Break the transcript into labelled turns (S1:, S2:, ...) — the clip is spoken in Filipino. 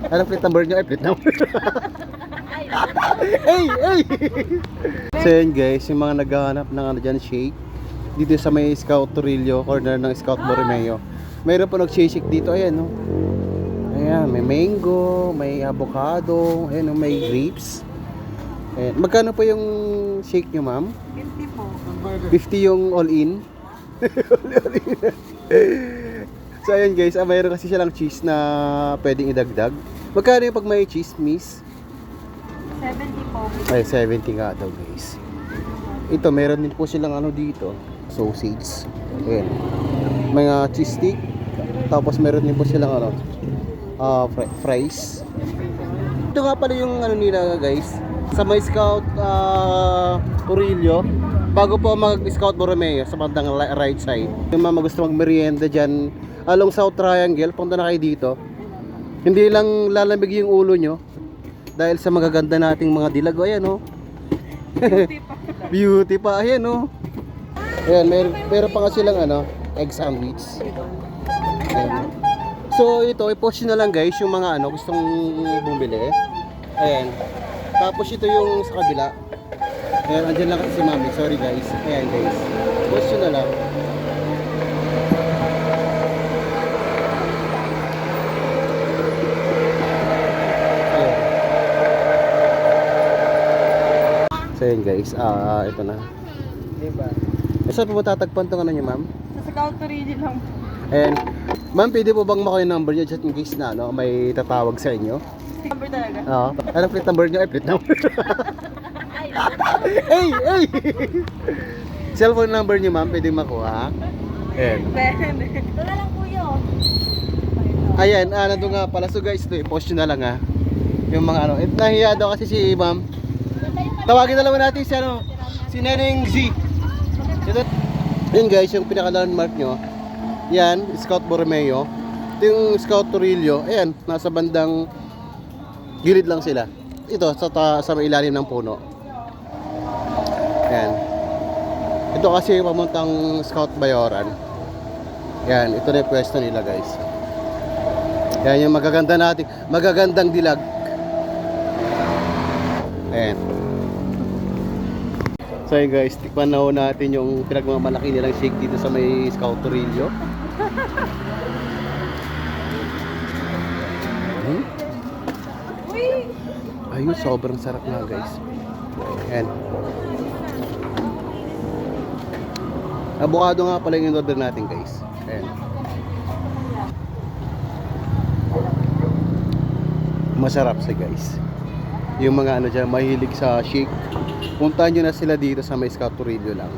S1: Anong plate number nyo? Ay, plate number. Hey, hey! So yun guys, yung mga naghahanap ng ano dyan, shake dito sa may Scout Torillo, corner ng Scout Borromeo. Mayroon po nag-shake dito, ayan no. Ayan, may mango, may avocado, ayan no, may grapes. Ayan. Magkano po yung shake nyo ma'am?
S2: 50 po.
S1: 50 yung all-in. All-in. So ayan guys, mayroon kasi siya lang cheese na pwedeng idagdag. Magkano yung pag may cheese, miss?
S2: 70 po.
S1: Ay, 70 nga daw guys. Ito, meron din po silang ano dito, sausage. Ayan. Mga cheese stick. Tapos meron din po silang ano, fries. Ito nga pala yung ano nila guys. Sa may Scout Torillo, bago po mag-Scout Borromeo sa bandang right side. Yung mga gusto mag-merienda dyan along South Triangle, punta na kayo dito. Hindi lang lalamig yung ulo nyo dahil sa magaganda nating mga dilag. Ayan oh. Beauty pa. Ayan oh. Ayan, meron pa nga silang ano, egg sandwich. Ayan. So ito, i-post nyo na lang guys yung mga ano gustong bumili. Ayan. Tapos ito yung sa kabila. Ayan, andyan lang kasi si mami. Sorry guys. Ayan guys. Post nyo na lang. So yun guys, ito na.
S2: Diba?
S1: Saan po matatagpuan itong ano nyo ma'am?
S2: Sa Scout Torillo lang po.
S1: And ma'am, pwede po bang makuha yung number nyo just in case na ano, may tatawag sa inyo?
S2: Number talaga?
S1: Oo. Anong plate number nyo? Ay, plate number. Hey, hey! Cellphone number nyo ma'am, pwede makuha? Ayan.
S2: Wala lang po yun.
S1: Ayan, nandun nga pala. So guys, ito, i-post nyo na lang ha. Yung mga ano, nahiya daw kasi si ma'am. Tawagin na naman natin si ano, si Neneng Z. Ito, yun guys, yung pinaka-landmark nyo. Yan, Scout Borromeo. Ito yung Scout Torillo. Ayan, nasa bandang gilid lang sila. Ito, sa may ilalim ng puno. Ayan. Ito kasi pamuntang Scout Bayoran. Yan, ito na yung pwesto nila guys. Yan yung magagandang dilag. Ayan. So yun guys, tikman na ho natin yung pinagmamalaki nilang shake dito sa may Scout Torillo. Ayun, sobrang sarap na guys. Ayan. Avocado nga pala yung order natin guys. Ayan. Masarap siya guys. Yung mga ano dyan, mahilig sa shake, puntahan nyo na sila dito sa may Scout Torillo lang.